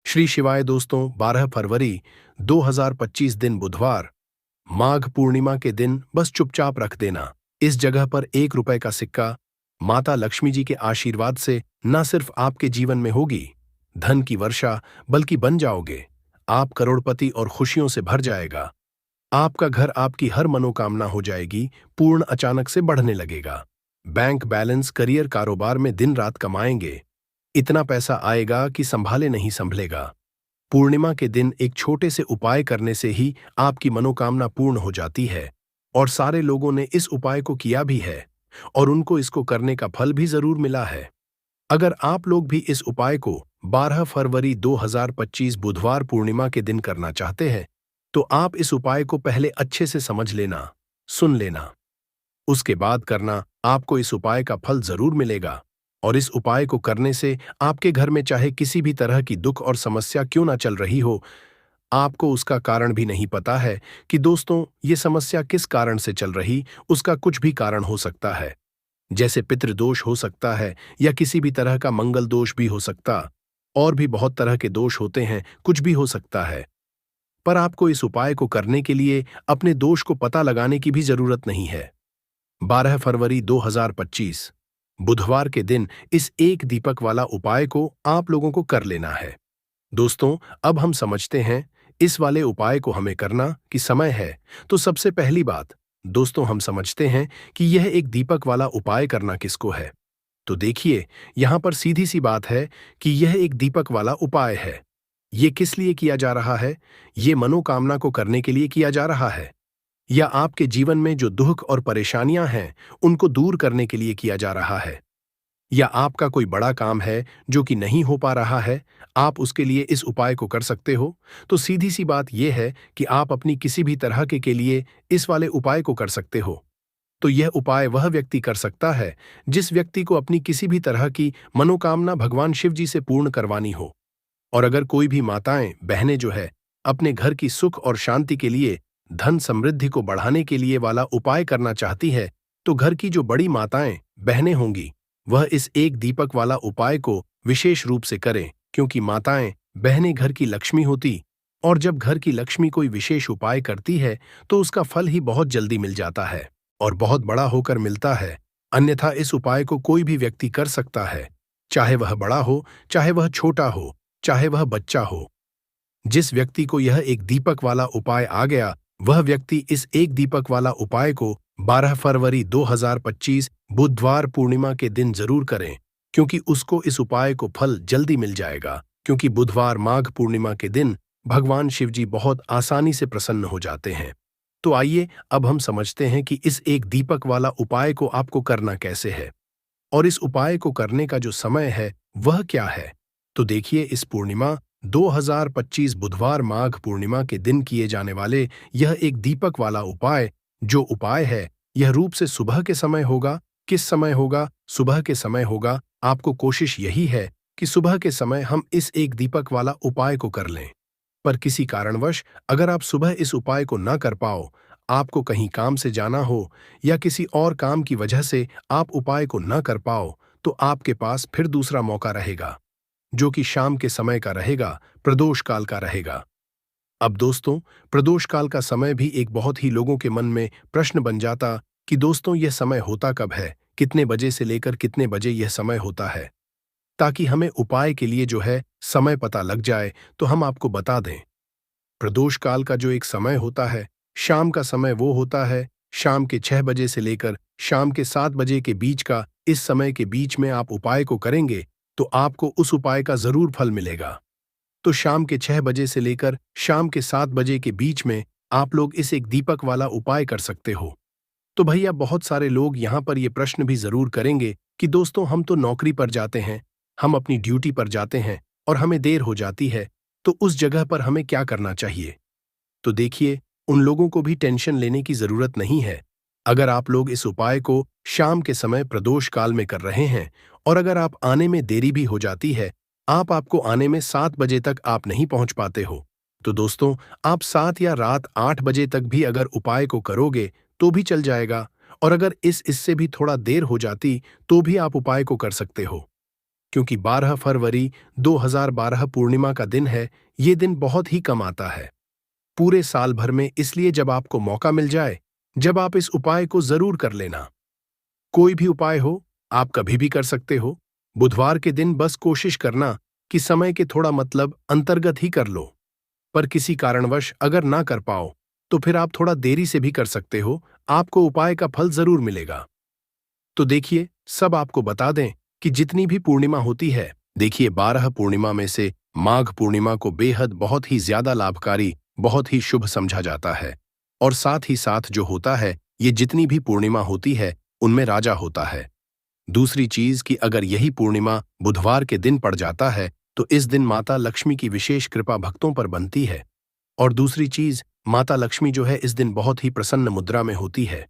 श्री शिवाय दोस्तों, 12 फरवरी 2025 दिन बुधवार, माघ पूर्णिमा के दिन बस चुपचाप रख देना। इस जगह पर 1 रुपए का सिक्का माता लक्ष्मी जी के आशीर्वाद से न सिर्फ आपके जीवन में होगी धन की वर्षा, बल्कि बन जाओगे आप करोड़पति और खुशियों से भर जाएगा। आपका घर, आपकी हर मनोकामना हो जाएगी पूर्ण, अचानक से बढ़ने लगेगा। बैंक बैलेंस, करियर, कारोबार में दिन रात कमाएंगे। इतना पैसा आएगा कि संभाले नहीं संभलेगा। पूर्णिमा के दिन एक छोटे से उपाय करने से ही आपकी मनोकामना पूर्ण हो जाती है, और सारे लोगों ने इस उपाय को किया भी है और उनको इसको करने का फल भी जरूर मिला है। अगर आप लोग भी इस उपाय को 12 फरवरी 2025 बुधवार पूर्णिमा के दिन करना चाहते हैं, तो आप इस उपाय को पहले अच्छे से समझ लेना, सुन लेना, उसके बाद करना। आपको इस उपाय का फल जरूर मिलेगा, और इस उपाय को करने से आपके घर में चाहे किसी भी तरह की दुख और समस्या क्यों ना चल रही हो, आपको उसका कारण भी नहीं पता है कि दोस्तों ये समस्या किस कारण से चल रही, उसका कुछ भी कारण हो सकता है। जैसे पितृदोष हो सकता है, या किसी भी तरह का मंगल दोष भी हो सकता, और भी बहुत तरह के दोष होते हैं, कुछ भी हो सकता है। पर आपको इस उपाय को करने के लिए अपने दोष को पता लगाने की भी जरूरत नहीं है। 12 फरवरी 2025 बुधवार के दिन इस एक दीपक वाला उपाय को आप लोगों को कर लेना है। दोस्तों, अब हम समझते हैं इस वाले उपाय को हमें करना कि समय है। तो सबसे पहली बात दोस्तों, हम समझते हैं कि यह एक दीपक वाला उपाय करना किसको है। तो देखिए, यहां पर सीधी सी बात है कि यह एक दीपक वाला उपाय है। ये किस लिए किया जा रहा है? ये मनोकामना को करने के लिए किया जा रहा है, या आपके जीवन में जो दुख और परेशानियां हैं उनको दूर करने के लिए किया जा रहा है, या आपका कोई बड़ा काम है जो कि नहीं हो पा रहा है, आप उसके लिए इस उपाय को कर सकते हो। तो सीधी सी बात यह है कि आप अपनी किसी भी तरह के लिए इस वाले उपाय को कर सकते हो। तो यह उपाय वह व्यक्ति कर सकता है जिस व्यक्ति को अपनी किसी भी तरह की मनोकामना भगवान शिव जी से पूर्ण करवानी हो। और अगर कोई भी माताएं, बहनें जो है अपने घर की सुख और शांति के लिए, धन समृद्धि को बढ़ाने के लिए वाला उपाय करना चाहती है, तो घर की जो बड़ी माताएं, बहनें होंगी, वह इस एक दीपक वाला उपाय को विशेष रूप से करें, क्योंकि माताएं, बहनें घर की लक्ष्मी होती, और जब घर की लक्ष्मी कोई विशेष उपाय करती है तो उसका फल ही बहुत जल्दी मिल जाता है, और बहुत बड़ा होकर मिलता है। अन्यथा इस उपाय को कोई भी व्यक्ति कर सकता है, चाहे वह बड़ा हो, चाहे वह छोटा हो, चाहे वह बच्चा हो। जिस व्यक्ति को यह एक दीपक वाला उपाय आ गया, वह व्यक्ति इस एक दीपक वाला उपाय को 12 फरवरी 2025 बुधवार पूर्णिमा के दिन जरूर करें, क्योंकि उसको इस उपाय को फल जल्दी मिल जाएगा। क्योंकि बुधवार माघ पूर्णिमा के दिन भगवान शिव जी बहुत आसानी से प्रसन्न हो जाते हैं। तो आइए अब हम समझते हैं कि इस एक दीपक वाला उपाय को आपको करना कैसे है, और इस उपाय को करने का जो समय है वह क्या है। तो देखिए, इस पूर्णिमा 2025 बुधवार माघ पूर्णिमा के दिन किए जाने वाले यह एक दीपक वाला उपाय, जो उपाय है यह रूप से सुबह के समय होगा। किस समय होगा? सुबह के समय होगा। आपको कोशिश यही है कि सुबह के समय हम इस एक दीपक वाला उपाय को कर लें। पर किसी कारणवश अगर आप सुबह इस उपाय को न कर पाओ, आपको कहीं काम से जाना हो, या किसी और काम की वजह से आप उपाय को न कर पाओ, तो आपके पास फिर दूसरा मौका रहेगा, जो कि शाम के समय का रहेगा, प्रदोष काल का रहेगा। अब दोस्तों, प्रदोष काल का समय भी एक बहुत ही लोगों के मन में प्रश्न बन जाता कि दोस्तों यह समय होता कब है, कितने बजे से लेकर कितने बजे यह समय होता है, ताकि हमें उपाय के लिए जो है समय पता लग जाए तो हम आपको बता दें। प्रदोष काल का जो एक समय होता है, शाम का समय, वो होता है शाम के 6 बजे से लेकर शाम के 7 बजे के बीच का। इस समय के बीच में आप उपाय को करेंगे तो आपको उस उपाय का जरूर फल मिलेगा। तो शाम के 6 बजे से लेकर शाम के 7 बजे के बीच में आप लोग इस एक दीपक वाला उपाय कर सकते हो। तो भैया, बहुत सारे लोग यहाँ पर ये प्रश्न भी जरूर करेंगे कि दोस्तों हम तो नौकरी पर जाते हैं, हम अपनी ड्यूटी पर जाते हैं और हमें देर हो जाती है, तो उस जगह पर हमें क्या करना चाहिए? तो देखिए, उन लोगों को भी टेंशन लेने की जरूरत नहीं है। अगर आप लोग इस उपाय को शाम के समय प्रदोष काल में कर रहे हैं, और अगर आप आने में देरी भी हो जाती है, आपको आने में 7 बजे तक आप नहीं पहुंच पाते हो, तो दोस्तों आप 7 या रात 8 बजे तक भी अगर उपाय को करोगे तो भी चल जाएगा। और अगर इससे भी थोड़ा देर हो जाती तो भी आप उपाय को कर सकते हो। क्योंकि 12 फरवरी 2012 पूर्णिमा का दिन है। ये दिन बहुत ही कम आता है पूरे साल भर में, इसलिए जब आपको मौका मिल जाए, जब आप इस उपाय को जरूर कर लेना। कोई भी उपाय हो, आप कभी भी कर सकते हो। बुधवार के दिन बस कोशिश करना कि समय के थोड़ा मतलब अंतर्गत ही कर लो। पर किसी कारणवश अगर ना कर पाओ, तो फिर आप थोड़ा देरी से भी कर सकते हो। आपको उपाय का फल जरूर मिलेगा। तो देखिए, सब आपको बता दें कि जितनी भी पूर्णिमा होती है, देखिए 12 पूर्णिमा में से माघ पूर्णिमा को बेहद बहुत ही ज्यादा लाभकारी, बहुत ही शुभ समझा जाता है। और साथ ही साथ जो होता है, ये जितनी भी पूर्णिमा होती है, उनमें राजा होता है। दूसरी चीज कि अगर यही पूर्णिमा बुधवार के दिन पड़ जाता है, तो इस दिन माता लक्ष्मी की विशेष कृपा भक्तों पर बनती है। और दूसरी चीज, माता लक्ष्मी जो है इस दिन बहुत ही प्रसन्न मुद्रा में होती है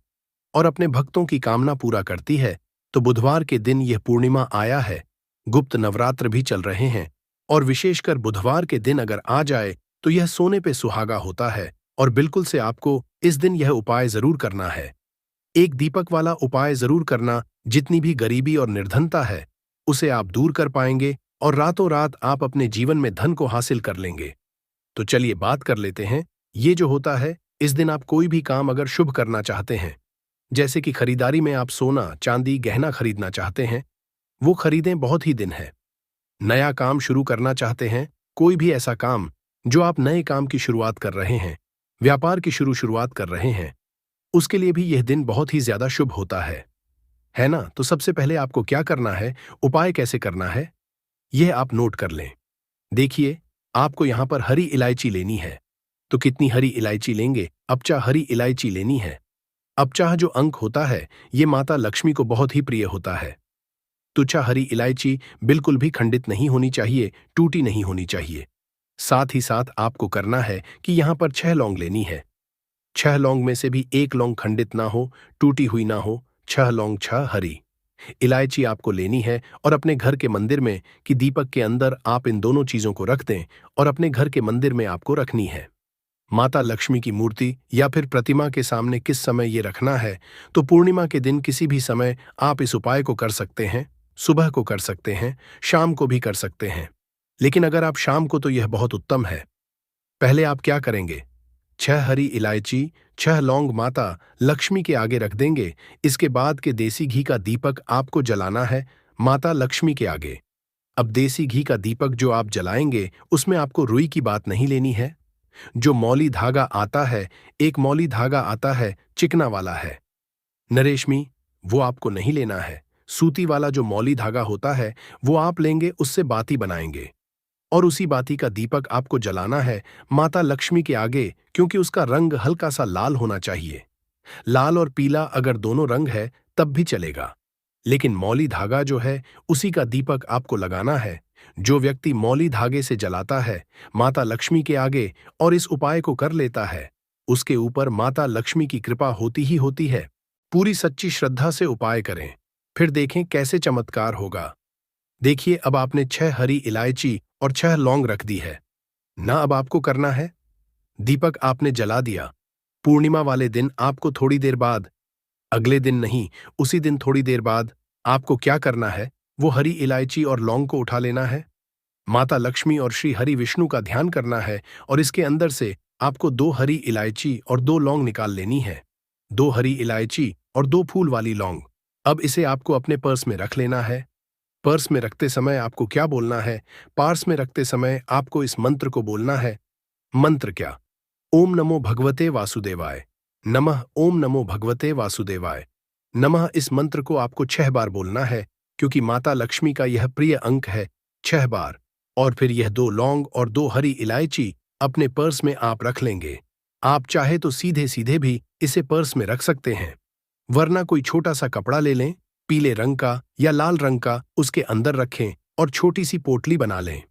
और अपने भक्तों की कामना पूरा करती है। तो बुधवार के दिन यह पूर्णिमा आया है। गुप्त नवरात्र भी चल रहे हैं और विशेषकर बुधवार के दिन अगर आ जाए, तो यह सोने पे सुहागा होता है। और बिल्कुल से आपको इस दिन यह उपाय जरूर करना है। एक दीपक वाला उपाय जरूर करना। जितनी भी गरीबी और निर्धनता है, उसे आप दूर कर पाएंगे और रातों रात आप अपने जीवन में धन को हासिल कर लेंगे। तो चलिए बात कर लेते हैं। ये जो होता है, इस दिन आप कोई भी काम अगर शुभ करना चाहते हैं, जैसे कि खरीदारी में आप सोना चांदी गहना खरीदना चाहते हैं, वो खरीदें, बहुत ही दिन है। नया काम शुरू करना चाहते हैं, कोई भी ऐसा काम जो आप नए काम की शुरुआत कर रहे हैं, व्यापार की शुरुआत कर रहे हैं, उसके लिए भी यह दिन बहुत ही ज्यादा शुभ होता है ना। तो सबसे पहले आपको क्या करना है, उपाय कैसे करना है, यह आप नोट कर लें। देखिए, आपको यहां पर हरी इलायची लेनी है। तो कितनी हरी इलायची लेंगे? अपचा हरी इलायची लेनी है। अपचाह जो अंक होता है, ये माता लक्ष्मी को बहुत ही प्रिय होता है। तुच्छा हरी इलायची बिल्कुल भी खंडित नहीं होनी चाहिए, टूटी नहीं होनी चाहिए। साथ ही साथ आपको करना है कि यहां पर 6 लौंग लेनी है। 6 लौंग में से भी एक लौंग खंडित ना हो, टूटी हुई ना हो। 6 लौंग, 6 हरी इलायची आपको लेनी है और अपने घर के मंदिर में कि दीपक के अंदर आप इन दोनों चीजों को रख दें और अपने घर के मंदिर में आपको रखनी है। माता लक्ष्मी की मूर्ति या फिर प्रतिमा के सामने किस समय ये रखना है? तो पूर्णिमा के दिन किसी भी समय आप इस उपाय को कर सकते हैं। सुबह को कर सकते हैं, शाम को भी कर सकते हैं। लेकिन अगर आप शाम को, तो यह बहुत उत्तम है। पहले आप क्या करेंगे? 6 हरी इलायची, 6 लौंग माता लक्ष्मी के आगे रख देंगे। इसके बाद के देसी घी का दीपक आपको जलाना है माता लक्ष्मी के आगे। अब देसी घी का दीपक जो आप जलाएंगे, उसमें आपको रुई की बात नहीं लेनी है। जो मौली धागा आता है, एक मौली धागा आता है, चिकना वाला है, नरेशमी, वो आपको नहीं लेना है। सूती वाला जो मौली धागा होता है, वो आप लेंगे, उससे बाती बनाएंगे और उसी बाती का दीपक आपको जलाना है माता लक्ष्मी के आगे, क्योंकि उसका रंग हल्का सा लाल होना चाहिए। लाल और पीला अगर दोनों रंग है तब भी चलेगा, लेकिन मौली धागा जो है, उसी का दीपक आपको लगाना है। जो व्यक्ति मौली धागे से जलाता है माता लक्ष्मी के आगे और इस उपाय को कर लेता है, उसके ऊपर माता लक्ष्मी की कृपा होती ही होती है। पूरी सच्ची श्रद्धा से उपाय करें, फिर देखें कैसे चमत्कार होगा। देखिए, अब आपने 6 हरी इलायची और 6 लौंग रख दी है ना। अब आपको करना है, दीपक आपने जला दिया। पूर्णिमा वाले दिन आपको थोड़ी देर बाद, अगले दिन नहीं, उसी दिन थोड़ी देर बाद आपको क्या करना है? वो हरी इलायची और लौंग को उठा लेना है। माता लक्ष्मी और श्री हरि विष्णु का ध्यान करना है और इसके अंदर से आपको 2 हरी इलायची और 2 लौंग निकाल लेनी है। 2 हरी इलायची और 2 फूल वाली लौंग। अब इसे आपको अपने पर्स में रख लेना है। पर्स में रखते समय आपको क्या बोलना है? पर्स में रखते समय आपको इस मंत्र को बोलना है। मंत्र क्या? ओम नमो भगवते वासुदेवाय नमः। ओम नमो भगवते वासुदेवाय नमः। इस मंत्र को आपको 6 बार बोलना है, क्योंकि माता लक्ष्मी का यह प्रिय अंक है। 6 बार। और फिर यह 2 लौंग और 2 हरी इलायची अपने पर्स में आप रख लेंगे। आप चाहे तो सीधे सीधे भी इसे पर्स में रख सकते हैं, वरना कोई छोटा सा कपड़ा ले लें, पीले रंग का या लाल रंग का, उसके अंदर रखें और छोटी सी पोटली बना लें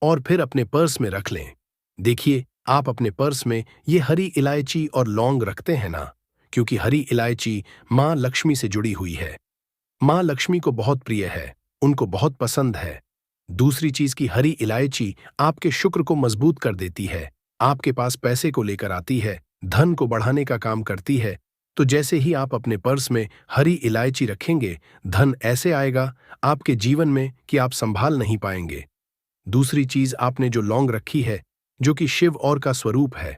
और फिर अपने पर्स में रख लें। देखिए, आप अपने पर्स में ये हरी इलायची और लौंग रखते हैं ना, क्योंकि हरी इलायची माँ लक्ष्मी से जुड़ी हुई है। माँ लक्ष्मी को बहुत प्रिय है, उनको बहुत पसंद है। दूसरी चीज की हरी इलायची आपके शुक्र को मजबूत कर देती है, आपके पास पैसे को लेकर आती है, धन को बढ़ाने का काम करती है। तो जैसे ही आप अपने पर्स में हरी इलायची रखेंगे, धन ऐसे आएगा आपके जीवन में कि आप संभाल नहीं पाएंगे। दूसरी चीज, आपने जो लौंग रखी है, जो कि शिव और का स्वरूप है,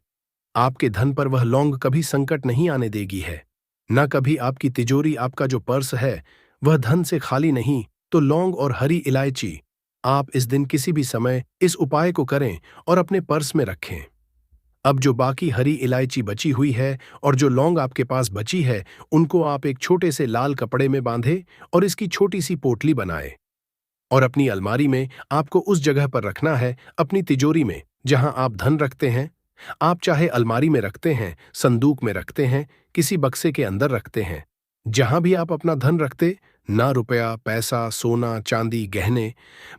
आपके धन पर वह लौंग कभी संकट नहीं आने देगी है। न कभी आपकी तिजोरी, आपका जो पर्स है वह धन से खाली नहीं। तो लौंग और हरी इलायची आप इस दिन किसी भी समय इस उपाय को करें और अपने पर्स में रखें। अब जो बाकी हरी इलायची बची हुई है और जो लौंग आपके पास बची है, उनको आप एक छोटे से लाल कपड़े में बांधे और इसकी छोटी सी पोटली बनाए और अपनी अलमारी में आपको उस जगह पर रखना है, अपनी तिजोरी में जहां आप धन रखते हैं। आप चाहे अलमारी में रखते हैं, संदूक में रखते हैं, किसी बक्से के अंदर रखते हैं, जहां भी आप अपना धन रखते, ना रुपया, पैसा, सोना, चांदी, गहने,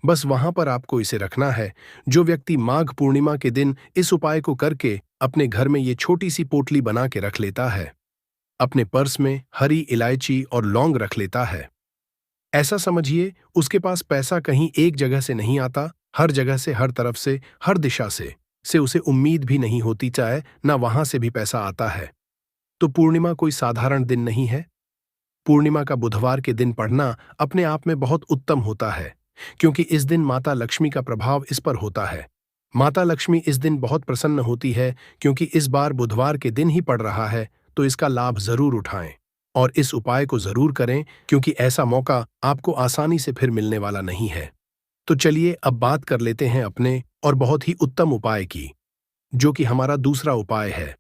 बस वहां पर आपको इसे रखना है। जो व्यक्ति माघ पूर्णिमा के दिन इस उपाय को करके अपने घर में ये छोटी सी पोटली बना के रख लेता है, अपने पर्स में हरी इलायची और लौंग रख लेता है, ऐसा समझिए उसके पास पैसा कहीं एक जगह से नहीं आता, हर जगह से, हर तरफ से, हर दिशा से उसे उम्मीद भी नहीं होती, चाहे ना वहां से भी पैसा आता है। तो पूर्णिमा कोई साधारण दिन नहीं है। पूर्णिमा का बुधवार के दिन पढ़ना अपने आप में बहुत उत्तम होता है, क्योंकि इस दिन माता लक्ष्मी का प्रभाव इस पर होता है। माता लक्ष्मी इस दिन बहुत प्रसन्न होती है, क्योंकि इस बार बुधवार के दिन ही पड़ रहा है, तो इसका लाभ जरूर उठाएं और इस उपाय को जरूर करें, क्योंकि ऐसा मौका आपको आसानी से फिर मिलने वाला नहीं है। तो चलिए अब बात कर लेते हैं अपने और बहुत ही उत्तम उपाय की, जो कि हमारा दूसरा उपाय है।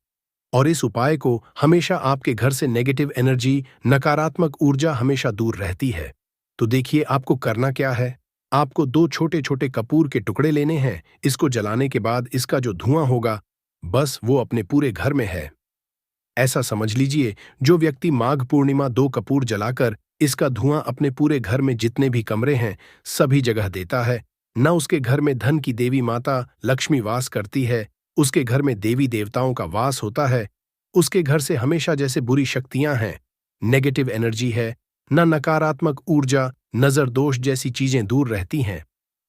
और इस उपाय को हमेशा आपके घर से नेगेटिव एनर्जी, नकारात्मक ऊर्जा हमेशा दूर रहती है। तो देखिए आपको करना क्या है। आपको दो छोटे छोटे कपूर के टुकड़े लेने हैं। इसको जलाने के बाद इसका जो धुआं होगा, बस वो अपने पूरे घर में है। ऐसा समझ लीजिए, जो व्यक्ति माघ पूर्णिमा दो कपूर जलाकर इसका धुआं अपने पूरे घर में जितने भी कमरे हैं सभी जगह देता है, न उसके घर में धन की देवी माता लक्ष्मी वास करती है, उसके घर में देवी देवताओं का वास होता है, उसके घर से हमेशा जैसे बुरी शक्तियां हैं, नेगेटिव एनर्जी है, न नकारात्मक ऊर्जा, नजर दोष जैसी चीजें दूर रहती हैं,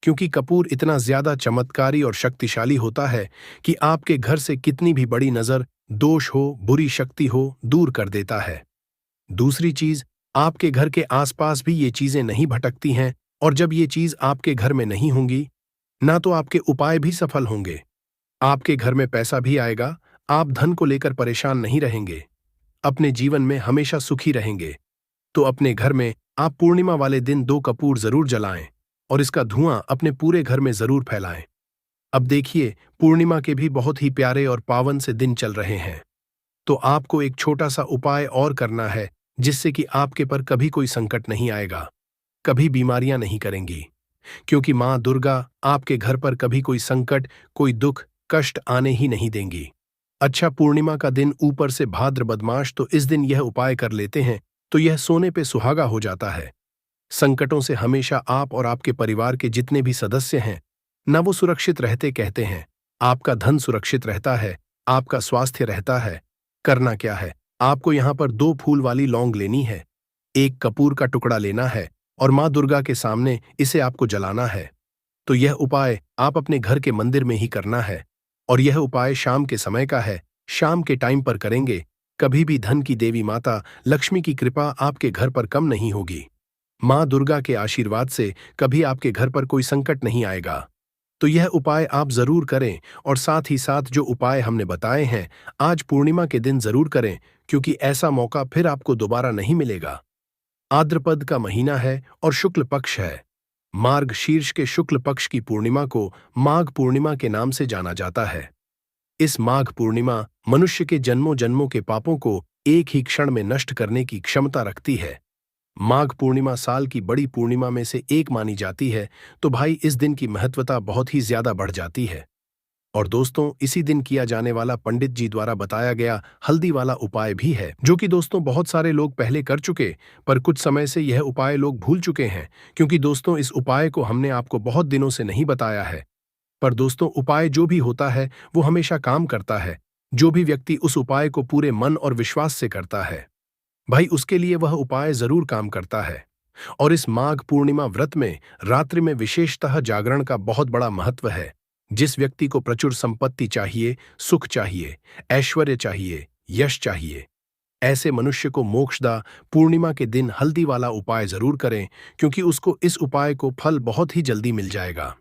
क्योंकि कपूर इतना ज्यादा चमत्कारी और शक्तिशाली होता है कि आपके घर से कितनी भी बड़ी नजर, दोष हो, बुरी शक्ति हो, दूर कर देता है। दूसरी चीज, आपके घर के आसपास भी ये चीजें नहीं भटकती हैं, और जब ये चीज आपके घर में नहीं होंगी, ना तो आपके उपाय भी सफल होंगे, आपके घर में पैसा भी आएगा, आप धन को लेकर परेशान नहीं रहेंगे, अपने जीवन में हमेशा सुखी रहेंगे। तो अपने घर में आप पूर्णिमा वाले दिन दो कपूर जरूर जलाएं और इसका धुआं अपने पूरे घर में जरूर फैलाएं। अब देखिए, पूर्णिमा के भी बहुत ही प्यारे और पावन से दिन चल रहे हैं, तो आपको एक छोटा सा उपाय और करना है, जिससे कि आपके पर कभी कोई संकट नहीं आएगा, कभी बीमारियां नहीं करेंगी, क्योंकि मां दुर्गा आपके घर पर कभी कोई संकट, कोई दुख, कष्ट आने ही नहीं देंगी। अच्छा, पूर्णिमा का दिन ऊपर से भाद्र बदमाश, तो इस दिन यह उपाय कर लेते हैं तो यह सोने पे सुहागा हो जाता है। संकटों से हमेशा आप और आपके परिवार के जितने भी सदस्य हैं, न वो सुरक्षित रहते कहते हैं, आपका धन सुरक्षित रहता है, आपका स्वास्थ्य रहता है। करना क्या है, आपको यहां पर दो फूल वाली लौंग लेनी है, एक कपूर का टुकड़ा लेना है और मां दुर्गा के सामने इसे आपको जलाना है। तो यह उपाय आप अपने घर के मंदिर में ही करना है, और यह उपाय शाम के समय का है, शाम के टाइम पर करेंगे। कभी भी धन की देवी माता लक्ष्मी की कृपा आपके घर पर कम नहीं होगी, मां दुर्गा के आशीर्वाद से कभी आपके घर पर कोई संकट नहीं आएगा। तो यह उपाय आप जरूर करें, और साथ ही साथ जो उपाय हमने बताए हैं आज पूर्णिमा के दिन जरूर करें, क्योंकि ऐसा मौका फिर आपको दोबारा नहीं मिलेगा। आद्रपद का महीना है और शुक्ल पक्ष है। मार्ग शीर्ष के शुक्ल पक्ष की पूर्णिमा को माघ पूर्णिमा के नाम से जाना जाता है। इस माघ पूर्णिमा मनुष्य के जन्मों जन्मों के पापों को एक ही क्षण में नष्ट करने की क्षमता रखती है। माघ पूर्णिमा साल की बड़ी पूर्णिमा में से एक मानी जाती है, तो भाई इस दिन की महत्वता बहुत ही ज्यादा बढ़ जाती है। और दोस्तों, इसी दिन किया जाने वाला पंडित जी द्वारा बताया गया हल्दी वाला उपाय भी है, जो कि दोस्तों बहुत सारे लोग पहले कर चुके, पर कुछ समय से यह उपाय लोग भूल चुके हैं, क्योंकि दोस्तों इस उपाय को हमने आपको बहुत दिनों से नहीं बताया है। पर दोस्तों, उपाय जो भी होता है वो हमेशा काम करता है, जो भी व्यक्ति उस उपाय को पूरे मन और विश्वास से करता है, भाई उसके लिए वह उपाय जरूर काम करता है। और इस माघ पूर्णिमा व्रत में रात्रि में विशेषतः जागरण का बहुत बड़ा महत्व है। जिस व्यक्ति को प्रचुर संपत्ति चाहिए, सुख चाहिए, ऐश्वर्य चाहिए, यश चाहिए, ऐसे मनुष्य को मोक्षदा पूर्णिमा के दिन हल्दी वाला उपाय जरूर करें, क्योंकि उसको इस उपाय को फल बहुत ही जल्दी मिल जाएगा।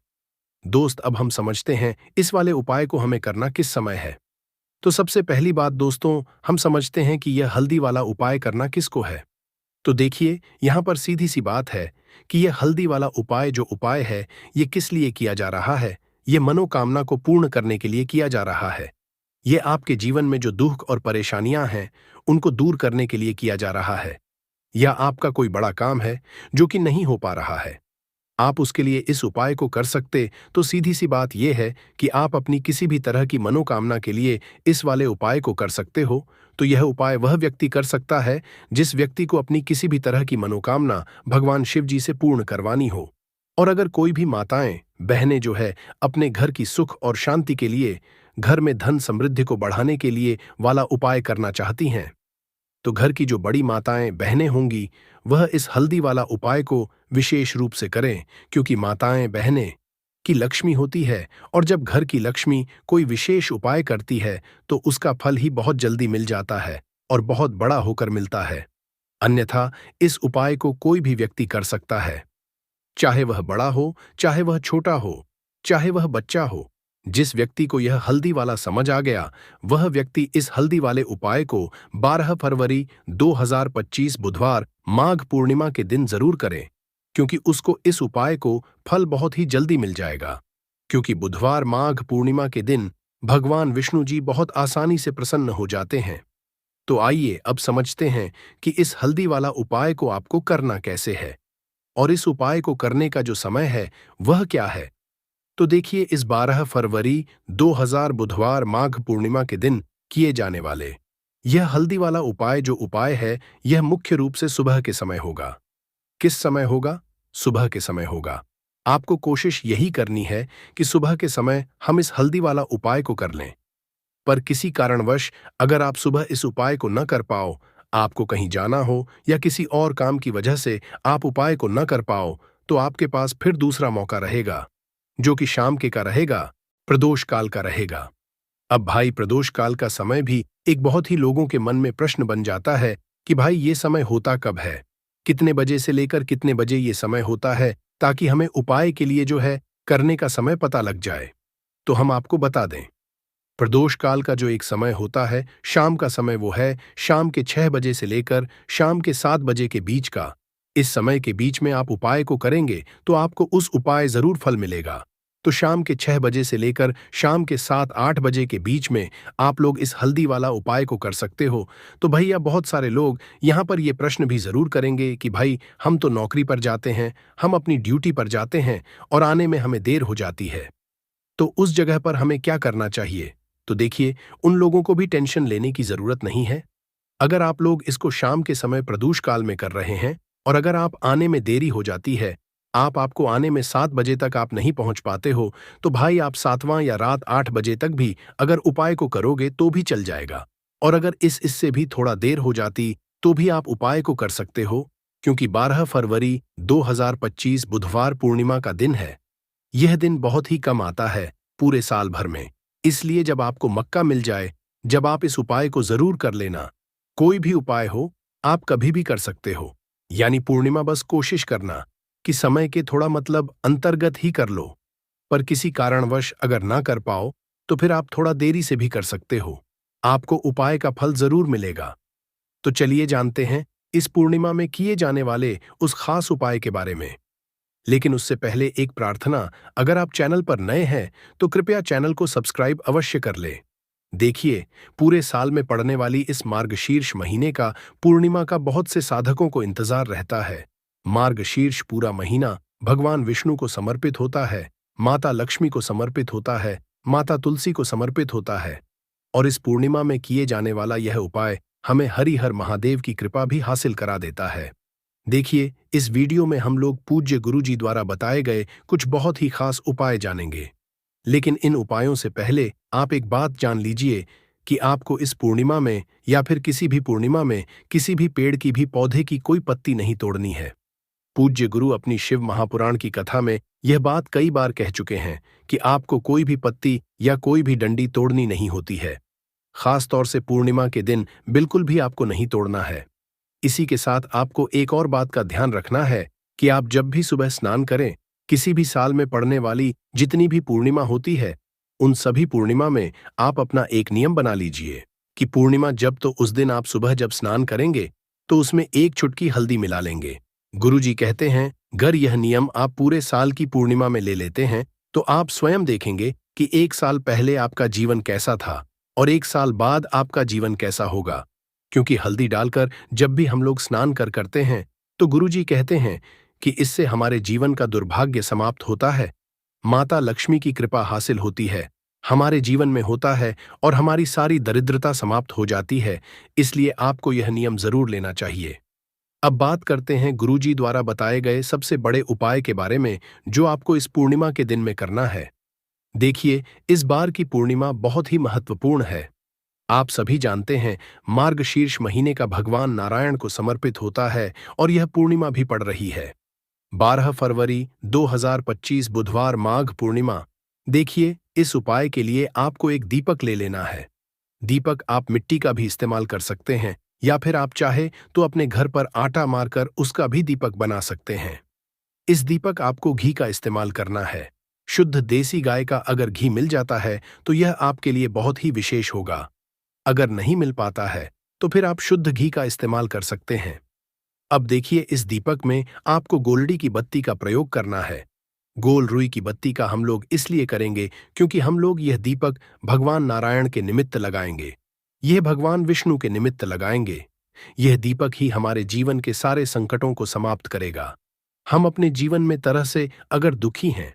दोस्त, अब हम समझते हैं इस वाले उपाय को हमें करना किस समय है। तो सबसे पहली बात दोस्तों, हम समझते हैं कि यह हल्दी वाला उपाय करना किसको है। तो देखिए, यहाँ पर सीधी सी बात है कि यह हल्दी वाला उपाय जो उपाय है, ये किस लिए किया जा रहा है। ये मनोकामना को पूर्ण करने के लिए किया जा रहा है। ये आपके जीवन में जो दुख और परेशानियां हैं, उनको दूर करने के लिए किया जा रहा है। या आपका कोई बड़ा काम है जो कि नहीं हो पा रहा है, आप उसके लिए इस उपाय को कर सकते। तो सीधी सी बात यह है कि आप अपनी किसी भी तरह की मनोकामना के लिए इस वाले उपाय को कर सकते हो। तो यह उपाय वह व्यक्ति कर सकता है जिस व्यक्ति को अपनी किसी भी तरह की मनोकामना भगवान शिव जी से पूर्ण करवानी हो। और अगर कोई भी माताएं बहनें जो है अपने घर की सुख और शांति के लिए, घर में धन समृद्धि को बढ़ाने के लिए वाला उपाय करना चाहती हैं, तो घर की जो बड़ी माताएं बहनें होंगी, वह इस हल्दी वाला उपाय को विशेष रूप से करें, क्योंकि माताएं बहनें की लक्ष्मी होती है। और जब घर की लक्ष्मी कोई विशेष उपाय करती है तो उसका फल ही बहुत जल्दी मिल जाता है और बहुत बड़ा होकर मिलता है। अन्यथा इस उपाय को कोई भी व्यक्ति कर सकता है, चाहे वह बड़ा हो, चाहे वह छोटा हो, चाहे वह बच्चा हो। जिस व्यक्ति को यह हल्दी वाला समझ आ गया, वह व्यक्ति इस हल्दी वाले उपाय को 12 फरवरी 2025 बुधवार माघ पूर्णिमा के दिन जरूर करे, क्योंकि उसको इस उपाय को फल बहुत ही जल्दी मिल जाएगा। क्योंकि बुधवार माघ पूर्णिमा के दिन भगवान विष्णु जी बहुत आसानी से प्रसन्न हो जाते हैं। तो आइए अब समझते हैं कि इस हल्दी वाला उपाय को आपको करना कैसे है, और इस उपाय को करने का जो समय है वह क्या है। तो देखिए, इस 12 फरवरी 2000 बुधवार माघ पूर्णिमा के दिन किए जाने वाले यह हल्दी वाला उपाय जो उपाय है, यह मुख्य रूप से सुबह के समय होगा। किस समय होगा? सुबह के समय होगा। आपको कोशिश यही करनी है कि सुबह के समय हम इस हल्दी वाला उपाय को कर लें। पर किसी कारणवश अगर आप सुबह इस उपाय को न कर पाओ, आपको कहीं जाना हो या किसी और काम की वजह से आप उपाय को न कर पाओ, तो आपके पास फिर दूसरा मौका रहेगा, जो कि शाम के का रहेगा, प्रदोष काल का रहेगा। अब भाई, प्रदोष काल का समय भी एक बहुत ही लोगों के मन में प्रश्न बन जाता है कि भाई ये समय होता कब है, कितने बजे से लेकर कितने बजे ये समय होता है, ताकि हमें उपाय के लिए जो है करने का समय पता लग जाए। तो हम आपको बता दें, प्रदोष काल का जो एक समय होता है, शाम का समय, वो है शाम के 6 बजे से लेकर शाम के 7 बजे के बीच का। इस समय के बीच में आप उपाय को करेंगे तो आपको उस उपाय जरूर फल मिलेगा। तो शाम के 6 बजे से लेकर शाम के 7-8 बजे के बीच में आप लोग इस हल्दी वाला उपाय को कर सकते हो। तो भैया, बहुत सारे लोग यहाँ पर ये प्रश्न भी जरूर करेंगे कि भाई, हम तो नौकरी पर जाते हैं, हम अपनी ड्यूटी पर जाते हैं और आने में हमें देर हो जाती है, तो उस जगह पर हमें क्या करना चाहिए। तो देखिए, उन लोगों को भी टेंशन लेने की जरूरत नहीं है। अगर आप लोग इसको शाम के समय प्रदोष काल में कर रहे हैं और अगर आप आने में देरी हो जाती है, आपको आने में 7 बजे तक आप नहीं पहुंच पाते हो, तो भाई आप 7वां या रात 8 बजे तक भी अगर उपाय को करोगे तो भी चल जाएगा। और अगर इससे भी थोड़ा देर हो जाती तो भी आप उपाय को कर सकते हो, क्योंकि 12 फरवरी 2025 बुधवार पूर्णिमा का दिन है। यह दिन बहुत ही कम आता है पूरे साल भर में। इसलिए जब आपको मौका मिल जाए, जब आप इस उपाय को जरूर कर लेना। कोई भी उपाय हो, आप कभी भी कर सकते हो, यानी पूर्णिमा बस कोशिश करना कि समय के थोड़ा मतलब अंतर्गत ही कर लो। पर किसी कारणवश अगर ना कर पाओ तो फिर आप थोड़ा देरी से भी कर सकते हो, आपको उपाय का फल जरूर मिलेगा। तो चलिए जानते हैं इस पूर्णिमा में किए जाने वाले उस खास उपाय के बारे में। लेकिन उससे पहले एक प्रार्थना, अगर आप चैनल पर नए हैं तो कृपया चैनल को सब्सक्राइब अवश्य कर ले। देखिए, पूरे साल में पड़ने वाली इस मार्गशीर्ष महीने का पूर्णिमा का बहुत से साधकों को इंतजार रहता है। मार्गशीर्ष पूरा महीना भगवान विष्णु को समर्पित होता है, माता लक्ष्मी को समर्पित होता है, माता तुलसी को समर्पित होता है। और इस पूर्णिमा में किए जाने वाला यह उपाय हमें हरिहर महादेव की कृपा भी हासिल करा देता है। देखिए, इस वीडियो में हम लोग पूज्य गुरु जी द्वारा बताए गए कुछ बहुत ही खास उपाय जानेंगे। लेकिन इन उपायों से पहले आप एक बात जान लीजिए कि आपको इस पूर्णिमा में या फिर किसी भी पूर्णिमा में किसी भी पेड़ की भी पौधे की कोई पत्ती नहीं तोड़नी है। पूज्य गुरु अपनी शिव महापुराण की कथा में यह बात कई बार कह चुके हैं कि आपको कोई भी पत्ती या कोई भी डंडी तोड़नी नहीं होती है। खास तौर से पूर्णिमा के दिन बिल्कुल भी आपको नहीं तोड़ना है। इसी के साथ आपको एक और बात का ध्यान रखना है कि आप जब भी सुबह स्नान करें, किसी भी साल में पड़ने वाली जितनी भी पूर्णिमा होती है, उन सभी पूर्णिमा में आप अपना एक नियम बना लीजिए कि पूर्णिमा जब तो उस दिन आप सुबह जब स्नान करेंगे तो उसमें एक चुटकी हल्दी मिला लेंगे। गुरुजी कहते हैं, अगर यह नियम आप पूरे साल की पूर्णिमा में ले लेते हैं तो आप स्वयं देखेंगे कि एक साल पहले आपका जीवन कैसा था और एक साल बाद आपका जीवन कैसा होगा। क्योंकि हल्दी डालकर जब भी हम लोग स्नान करते हैं तो गुरुजी कहते हैं कि इससे हमारे जीवन का दुर्भाग्य समाप्त होता है, माता लक्ष्मी की कृपा हासिल होती है, हमारे जीवन में होता है और हमारी सारी दरिद्रता समाप्त हो जाती है। इसलिए आपको यह नियम जरूर लेना चाहिए। अब बात करते हैं गुरुजी द्वारा बताए गए सबसे बड़े उपाय के बारे में जो आपको इस पूर्णिमा के दिन में करना है। देखिए, इस बार की पूर्णिमा बहुत ही महत्वपूर्ण है। आप सभी जानते हैं, मार्गशीर्ष महीने का भगवान नारायण को समर्पित होता है और यह पूर्णिमा भी पड़ रही है 12 फरवरी 2025 बुधवार माघ पूर्णिमा। देखिए, इस उपाय के लिए आपको एक दीपक ले लेना है। दीपक आप मिट्टी का भी इस्तेमाल कर सकते हैं या फिर आप चाहे तो अपने घर पर आटा मारकर उसका भी दीपक बना सकते हैं। इस दीपक आपको घी का इस्तेमाल करना है। शुद्ध देसी गाय का अगर घी मिल जाता है तो यह आपके लिए बहुत ही विशेष होगा। अगर नहीं मिल पाता है तो फिर आप शुद्ध घी का इस्तेमाल कर सकते हैं। अब देखिए, इस दीपक में आपको गोल्डी की बत्ती का प्रयोग करना है। गोल रुई की बत्ती का हम लोग इसलिए करेंगे क्योंकि हम लोग यह दीपक भगवान नारायण के निमित्त लगाएंगे, यह भगवान विष्णु के निमित्त लगाएंगे। यह दीपक ही हमारे जीवन के सारे संकटों को समाप्त करेगा। हम अपने जीवन में तरह से अगर दुखी हैं,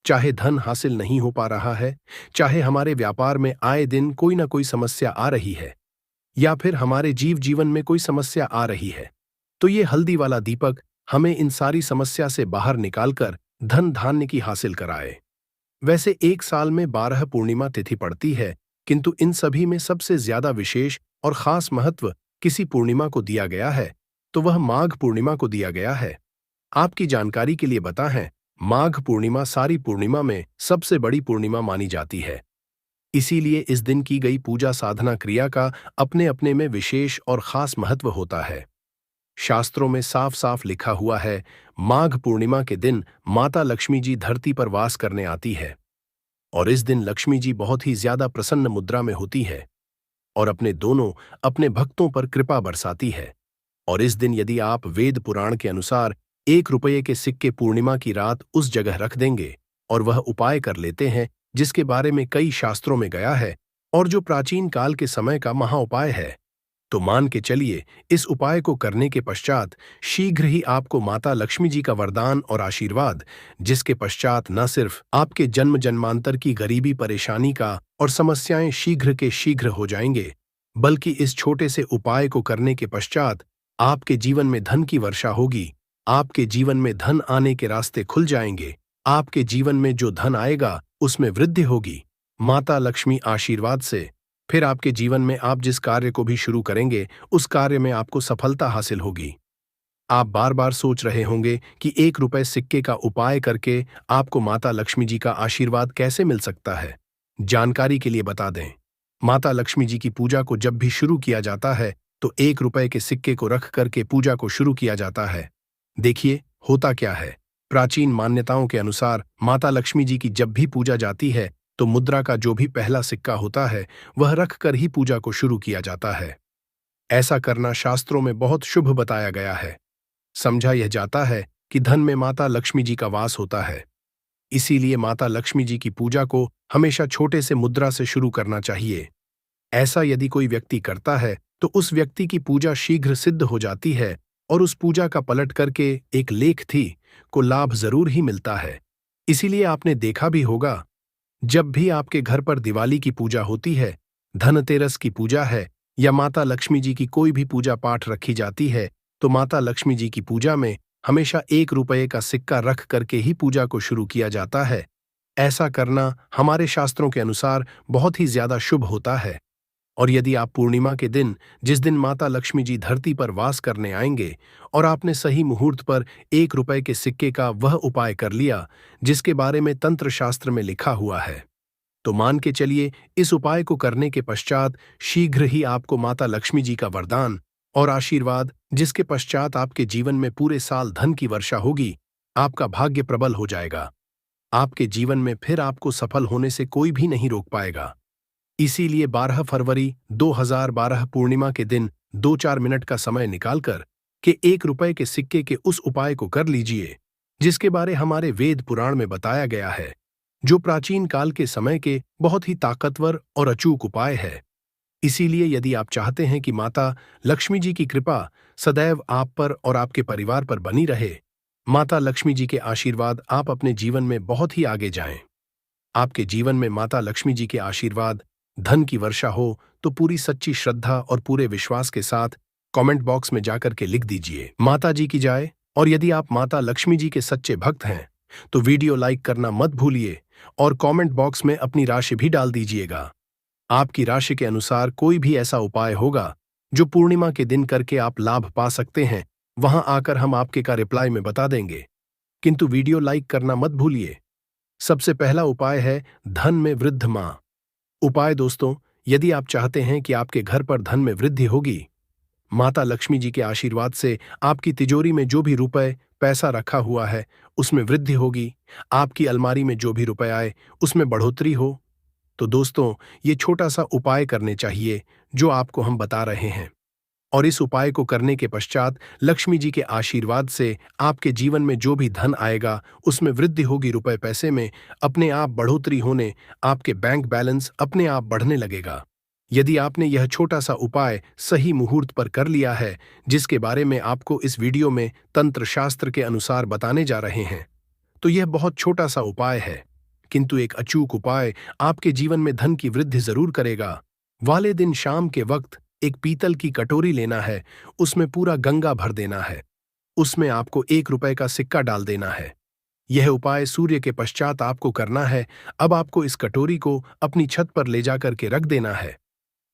चाहे धन हासिल नहीं हो पा रहा है, चाहे हमारे व्यापार में आए दिन कोई ना कोई समस्या आ रही है, या फिर हमारे जीवन में कोई समस्या आ रही है, तो ये हल्दी वाला दीपक हमें इन सारी समस्या से बाहर निकालकर धन धान्य की हासिल कराए। वैसे एक साल में 12 पूर्णिमा तिथि पड़ती है, किंतु इन सभी में सबसे ज्यादा विशेष और खास महत्व किसी पूर्णिमा को दिया गया है, तो वह माघ पूर्णिमा को दिया गया है। आपकी जानकारी के लिए बता है, माघ पूर्णिमा सारी पूर्णिमा में सबसे बड़ी पूर्णिमा मानी जाती है। इसीलिए इस दिन की गई पूजा साधना क्रिया का अपने अपने में विशेष और खास महत्व होता है। शास्त्रों में साफ साफ लिखा हुआ है, माघ पूर्णिमा के दिन माता लक्ष्मी जी धरती पर वास करने आती है और इस दिन लक्ष्मी जी बहुत ही ज्यादा प्रसन्न मुद्रा में होती है और अपने भक्तों पर कृपा बरसाती है। और इस दिन यदि आप वेद पुराण के अनुसार 1 रुपये के सिक्के पूर्णिमा की रात उस जगह रख देंगे और वह उपाय कर लेते हैं जिसके बारे में कई शास्त्रों में गया है और जो प्राचीन काल के समय का महाउपाय है, तो मान के चलिए इस उपाय को करने के पश्चात शीघ्र ही आपको माता लक्ष्मी जी का वरदान और आशीर्वाद, जिसके पश्चात न सिर्फ आपके जन्म जन्मांतर की गरीबी परेशानी का और समस्याएं शीघ्र के शीघ्र हो जाएंगे, बल्कि इस छोटे से उपाय को करने के पश्चात आपके जीवन में धन की वर्षा होगी। आपके जीवन में धन आने के रास्ते खुल जाएंगे। आपके जीवन में जो धन आएगा उसमें वृद्धि होगी माता लक्ष्मी आशीर्वाद से। फिर आपके जीवन में आप जिस कार्य को भी शुरू करेंगे उस कार्य में आपको सफलता हासिल होगी। आप बार बार सोच रहे होंगे कि 1 रुपये सिक्के का उपाय करके आपको माता लक्ष्मी जी का आशीर्वाद कैसे मिल सकता है। जानकारी के लिए बता दें, माता लक्ष्मी जी की पूजा को जब भी शुरू किया जाता है तो 1 रुपये के सिक्के को रख करके पूजा को शुरू किया जाता है। देखिए, होता क्या है, प्राचीन मान्यताओं के अनुसार माता लक्ष्मी जी की जब भी पूजा जाती है तो मुद्रा का जो भी पहला सिक्का होता है वह रख कर ही पूजा को शुरू किया जाता है। ऐसा करना शास्त्रों में बहुत शुभ बताया गया है। समझा यह जाता है कि धन में माता लक्ष्मी जी का वास होता है। इसीलिए माता लक्ष्मी जी की पूजा को हमेशा छोटे से मुद्रा से शुरू करना चाहिए। ऐसा यदि कोई व्यक्ति करता है तो उस व्यक्ति की पूजा शीघ्र सिद्ध हो जाती है और उस पूजा का पलट करके एक लेख थी को लाभ जरूर ही मिलता है। इसीलिए आपने देखा भी होगा, जब भी आपके घर पर दिवाली की पूजा होती है, धनतेरस की पूजा है या माता लक्ष्मी जी की कोई भी पूजा पाठ रखी जाती है, तो माता लक्ष्मी जी की पूजा में हमेशा 1 रुपये का सिक्का रख करके ही पूजा को शुरू किया जाता है। ऐसा करना हमारे शास्त्रों के अनुसार बहुत ही ज्यादा शुभ होता है। और यदि आप पूर्णिमा के दिन, जिस दिन माता लक्ष्मी जी धरती पर वास करने आएंगे, और आपने सही मुहूर्त पर 1 रुपये के सिक्के का वह उपाय कर लिया जिसके बारे में तंत्र शास्त्र में लिखा हुआ है, तो मान के चलिए इस उपाय को करने के पश्चात शीघ्र ही आपको माता लक्ष्मी जी का वरदान और आशीर्वाद, जिसके पश्चात आपके जीवन में पूरे साल धन की वर्षा होगी, आपका भाग्य प्रबल हो जाएगा। आपके जीवन में फिर आपको सफल होने से कोई भी नहीं रोक पाएगा। इसीलिए 12 फरवरी 2012 पूर्णिमा के दिन 2-4 मिनट का समय निकालकर के 1 रुपए के सिक्के के उस उपाय को कर लीजिए, जिसके बारे हमारे वेद पुराण में बताया गया है, जो प्राचीन काल के समय के बहुत ही ताकतवर और अचूक उपाय है। इसीलिए यदि आप चाहते हैं कि माता लक्ष्मी जी की कृपा सदैव आप पर और आपके परिवार पर बनी रहे, माता लक्ष्मी जी के आशीर्वाद आप अपने जीवन में बहुत ही आगे जाएं, आपके जीवन में माता लक्ष्मी जी के आशीर्वाद, धन की वर्षा हो, तो पूरी सच्ची श्रद्धा और पूरे विश्वास के साथ कमेंट बॉक्स में जाकर के लिख दीजिए माता जी की जय। और यदि आप माता लक्ष्मी जी के सच्चे भक्त हैं तो वीडियो लाइक करना मत भूलिए और कमेंट बॉक्स में अपनी राशि भी डाल दीजिएगा। आपकी राशि के अनुसार कोई भी ऐसा उपाय होगा जो पूर्णिमा के दिन करके आप लाभ पा सकते हैं, वहां आकर हम आपके का रिप्लाई में बता देंगे, किंतु वीडियो लाइक करना मत भूलिए। सबसे पहला उपाय है धन में वृद्धि मां उपाय। दोस्तों, यदि आप चाहते हैं कि आपके घर पर धन में वृद्धि होगी, माता लक्ष्मी जी के आशीर्वाद से आपकी तिजोरी में जो भी रुपए पैसा रखा हुआ है उसमें वृद्धि होगी, आपकी अलमारी में जो भी रुपए आए उसमें बढ़ोतरी हो, तो दोस्तों ये छोटा सा उपाय करने चाहिए जो आपको हम बता रहे हैं। और इस उपाय को करने के पश्चात लक्ष्मी जी के आशीर्वाद से आपके जीवन में जो भी धन आएगा उसमें वृद्धि होगी, रुपए पैसे में अपने आप बढ़ोतरी होने, आपके बैंक बैलेंस अपने आप बढ़ने लगेगा। यदि आपने यह छोटा सा उपाय सही मुहूर्त पर कर लिया है, जिसके बारे में आपको इस वीडियो में तंत्र शास्त्र के अनुसार बताने जा रहे हैं, तो यह बहुत छोटा सा उपाय है, किंतु एक अचूक उपाय आपके जीवन में धन की वृद्धि जरूर करेगा। वाले दिन शाम के वक्त एक पीतल की कटोरी लेना है, उसमें पूरा गंगा भर देना है, उसमें आपको 1 रुपए का सिक्का डाल देना है। यह उपाय सूर्य के पश्चात आपको करना है। अब आपको इस कटोरी को अपनी छत पर ले जाकर के रख देना है।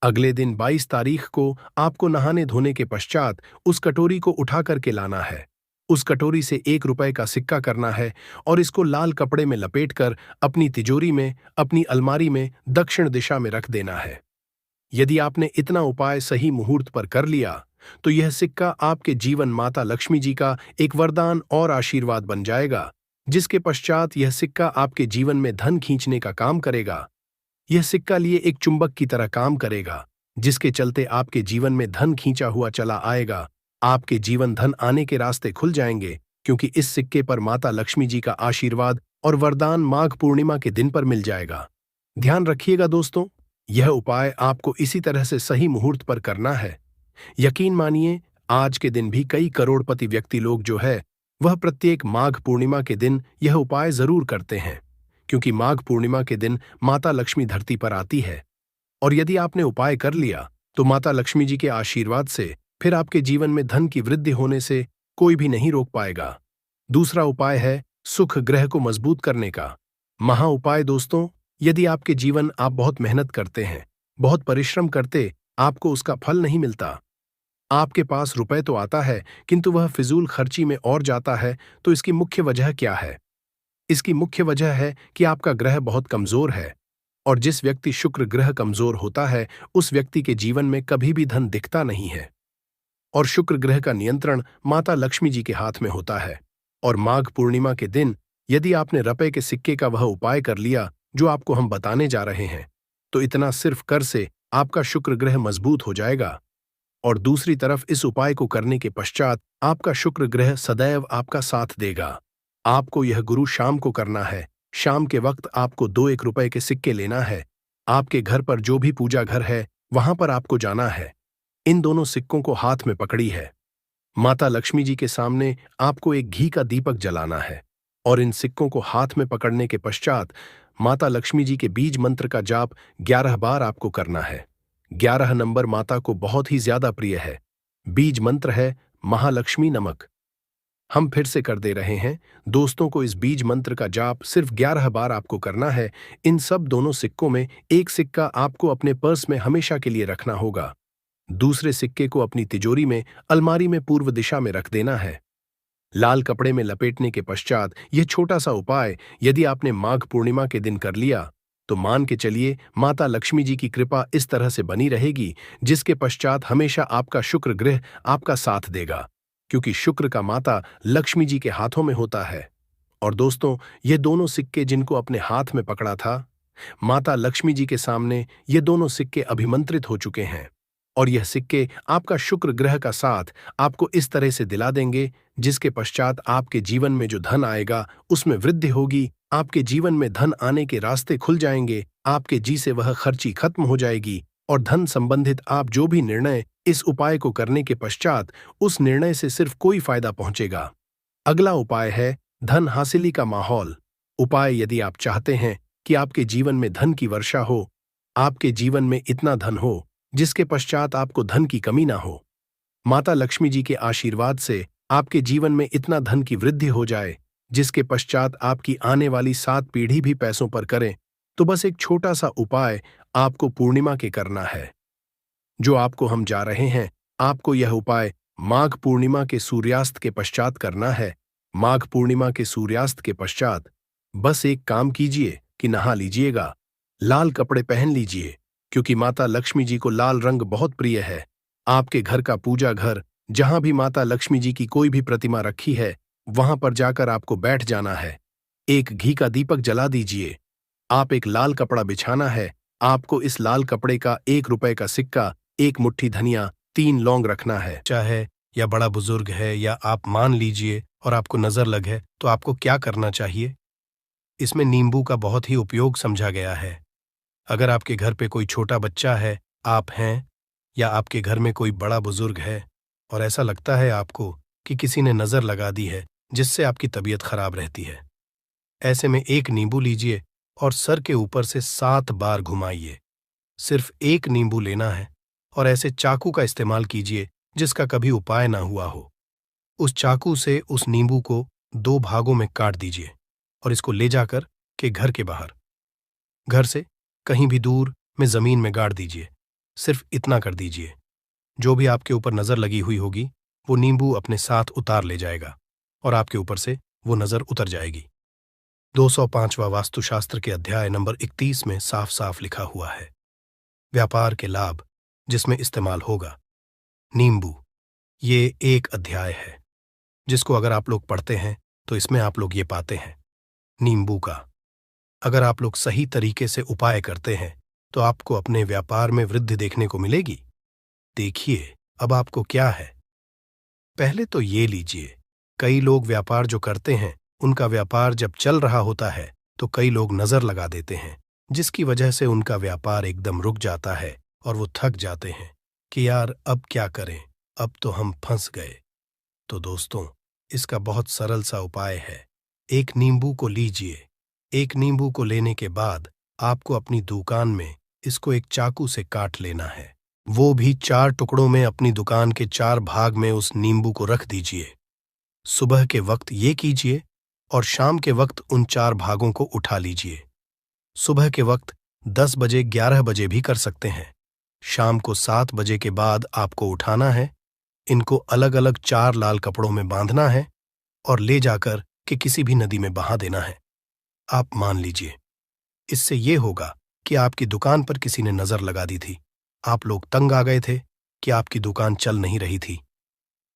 अगले दिन 22 तारीख को आपको नहाने धोने के पश्चात उस कटोरी को उठा करके लाना है। उस कटोरी से 1 रुपए का सिक्का करना है और इसको लाल कपड़े में लपेटकर अपनी तिजोरी में, अपनी अलमारी में दक्षिण दिशा में रख देना है। यदि आपने इतना उपाय सही मुहूर्त पर कर लिया तो यह सिक्का आपके जीवन माता लक्ष्मी जी का एक वरदान और आशीर्वाद बन जाएगा, जिसके पश्चात यह सिक्का आपके जीवन में धन खींचने का काम करेगा। यह सिक्का लिए एक चुंबक की तरह काम करेगा, जिसके चलते आपके जीवन में धन खींचा हुआ चला आएगा। आपके जीवन धन आने के रास्ते खुल जाएंगे, क्योंकि इस सिक्के पर माता लक्ष्मी जी का आशीर्वाद और वरदान माघ पूर्णिमा के दिन पर मिल जाएगा। ध्यान रखिएगा दोस्तों, यह उपाय आपको इसी तरह से सही मुहूर्त पर करना है। यकीन मानिए, आज के दिन भी कई करोड़पति व्यक्ति लोग जो है वह प्रत्येक माघ पूर्णिमा के दिन यह उपाय जरूर करते हैं, क्योंकि माघ पूर्णिमा के दिन माता लक्ष्मी धरती पर आती है। और यदि आपने उपाय कर लिया तो माता लक्ष्मी जी के आशीर्वाद से फिर आपके जीवन में धन की वृद्धि होने से कोई भी नहीं रोक पाएगा। दूसरा उपाय है सुख ग्रह को मजबूत करने का महा उपाय। दोस्तों, यदि आपके जीवन आप बहुत मेहनत करते हैं, बहुत परिश्रम करते, आपको उसका फल नहीं मिलता, आपके पास रुपए तो आता है किंतु वह फिजूल खर्ची में और जाता है, तो इसकी मुख्य वजह क्या है? इसकी मुख्य वजह है कि आपका ग्रह बहुत कमजोर है, और जिस व्यक्ति शुक्र ग्रह कमजोर होता है उस व्यक्ति के जीवन में कभी भी धन दिखता नहीं है। और शुक्र ग्रह का नियंत्रण माता लक्ष्मी जी के हाथ में होता है। और माघ पूर्णिमा के दिन यदि आपने रुपए के सिक्के का वह उपाय कर लिया जो आपको हम बताने जा रहे हैं, तो इतना सिर्फ कर से आपका शुक्र ग्रह मजबूत हो जाएगा। और दूसरी तरफ इस उपाय को करने के पश्चात आपका शुक्र ग्रह सदैव आपका साथ देगा। आपको यह गुरु शाम को करना है। शाम के वक्त आपको 2 रुपए के सिक्के लेना है। आपके घर पर जो भी पूजा घर है वहां पर आपको जाना है। इन दोनों सिक्कों को हाथ में पकड़ी है। माता लक्ष्मी जी के सामने आपको एक घी का दीपक जलाना है और इन सिक्कों को हाथ में पकड़ने के पश्चात माता लक्ष्मी जी के बीज मंत्र का जाप 11 बार आपको करना है। 11 नंबर माता को बहुत ही ज्यादा प्रिय है। बीज मंत्र है महालक्ष्मी नमक। हम फिर से कर दे रहे हैं दोस्तों को, इस बीज मंत्र का जाप सिर्फ 11 बार आपको करना है। इन सब दोनों सिक्कों में एक सिक्का आपको अपने पर्स में हमेशा के लिए रखना होगा, दूसरे सिक्के को अपनी तिजोरी में अलमारी में पूर्व दिशा में रख देना है। लाल कपड़े में लपेटने के पश्चात यह छोटा सा उपाय यदि आपने माघ पूर्णिमा के दिन कर लिया तो मान के चलिए माता लक्ष्मी जी की कृपा इस तरह से बनी रहेगी, जिसके पश्चात हमेशा आपका शुक्र ग्रह आपका साथ देगा, क्योंकि शुक्र का माता लक्ष्मी जी के हाथों में होता है। और दोस्तों, ये दोनों सिक्के जिनको अपने हाथ में पकड़ा था, माता लक्ष्मी जी के सामने ये दोनों सिक्के अभिमंत्रित हो चुके हैं। और यह सिक्के आपका शुक्र ग्रह का साथ आपको इस तरह से दिला देंगे, जिसके पश्चात आपके जीवन में जो धन आएगा उसमें वृद्धि होगी, आपके जीवन में धन आने के रास्ते खुल जाएंगे, आपके जी से वह खर्ची खत्म हो जाएगी, और धन संबंधित आप जो भी निर्णय इस उपाय को करने के पश्चात उस निर्णय से सिर्फ कोई फायदा पहुंचेगा। अगला उपाय है धन हासिली का माहौल। उपाय, यदि आप चाहते हैं कि आपके जीवन में धन की वर्षा हो, आपके जीवन में इतना धन हो जिसके पश्चात आपको धन की कमी ना हो, माता लक्ष्मी जी के आशीर्वाद से आपके जीवन में इतना धन की वृद्धि हो जाए जिसके पश्चात आपकी आने वाली 7 पीढ़ी भी पैसों पर करें, तो बस एक छोटा सा उपाय आपको पूर्णिमा के करना है। जो आपको हम जा रहे हैं, आपको यह उपाय माघ पूर्णिमा के सूर्यास्त के पश्चात करना है। माघ पूर्णिमा के सूर्यास्त के पश्चात बस एक काम कीजिए कि नहा लीजिएगा, लाल कपड़े पहन लीजिए, क्योंकि माता लक्ष्मी जी को लाल रंग बहुत प्रिय है। आपके घर का पूजा घर, जहां भी माता लक्ष्मी जी की कोई भी प्रतिमा रखी है, वहां पर जाकर आपको बैठ जाना है। एक घी का दीपक जला दीजिए। आप एक लाल कपड़ा बिछाना है। आपको इस लाल कपड़े का 1 रुपए का सिक्का, 1 मुट्ठी धनिया, 3 लौंग रखना है। चाहे या बड़ा बुजुर्ग है या आप मान लीजिए और आपको नजर लगे, तो आपको क्या करना चाहिए? इसमें नींबू का बहुत ही उपयोग समझा गया है। अगर आपके घर पे कोई छोटा बच्चा है, आप हैं, या आपके घर में कोई बड़ा बुजुर्ग है और ऐसा लगता है आपको कि किसी ने नजर लगा दी है जिससे आपकी तबीयत खराब रहती है, ऐसे में एक नींबू लीजिए और सर के ऊपर से 7 बार घुमाइए। सिर्फ एक नींबू लेना है और ऐसे चाकू का इस्तेमाल कीजिए जिसका कभी उपाय ना हुआ हो। उस चाकू से उस नींबू को 2 भागों में काट दीजिए और इसको ले जाकर के घर के बाहर, घर से कहीं भी दूर में जमीन में गाड़ दीजिए। सिर्फ इतना कर दीजिए, जो भी आपके ऊपर नजर लगी हुई होगी वो नींबू अपने साथ उतार ले जाएगा और आपके ऊपर से वो नजर उतर जाएगी। 205वां वास्तुशास्त्र के अध्याय नंबर 31 में साफ साफ लिखा हुआ है, व्यापार के लाभ जिसमें इस्तेमाल होगा नींबू। ये एक अध्याय है जिसको अगर आप लोग पढ़ते हैं तो इसमें आप लोग ये पाते हैं नींबू का अगर आप लोग सही तरीके से उपाय करते हैं तो आपको अपने व्यापार में वृद्धि देखने को मिलेगी। देखिए अब आपको क्या है। पहले तो ये लीजिए, कई लोग व्यापार जो करते हैं उनका व्यापार जब चल रहा होता है तो कई लोग नजर लगा देते हैं, जिसकी वजह से उनका व्यापार एकदम रुक जाता है और वो थक जाते हैं कि यार अब क्या करें, अब तो हम फंस गए। तो दोस्तों, इसका बहुत सरल सा उपाय है। एक नींबू को लीजिए। एक नींबू को लेने के बाद आपको अपनी दुकान में इसको एक चाकू से काट लेना है। वो भी 4 टुकड़ों में अपनी दुकान के 4 भाग में उस नींबू को रख दीजिए। सुबह के वक्त ये कीजिए और शाम के वक्त उन 4 भागों को उठा लीजिए। सुबह के वक्त 10 बजे 11 बजे भी कर सकते हैं। शाम को 7 बजे के बाद आपको उठाना है। इनको अलग अलग 4 लाल कपड़ों में बांधना है और ले जाकर के किसी भी नदी में बहा देना है। आप मान लीजिए, इससे ये होगा कि आपकी दुकान पर किसी ने नजर लगा दी थी, आप लोग तंग आ गए थे कि आपकी दुकान चल नहीं रही थी,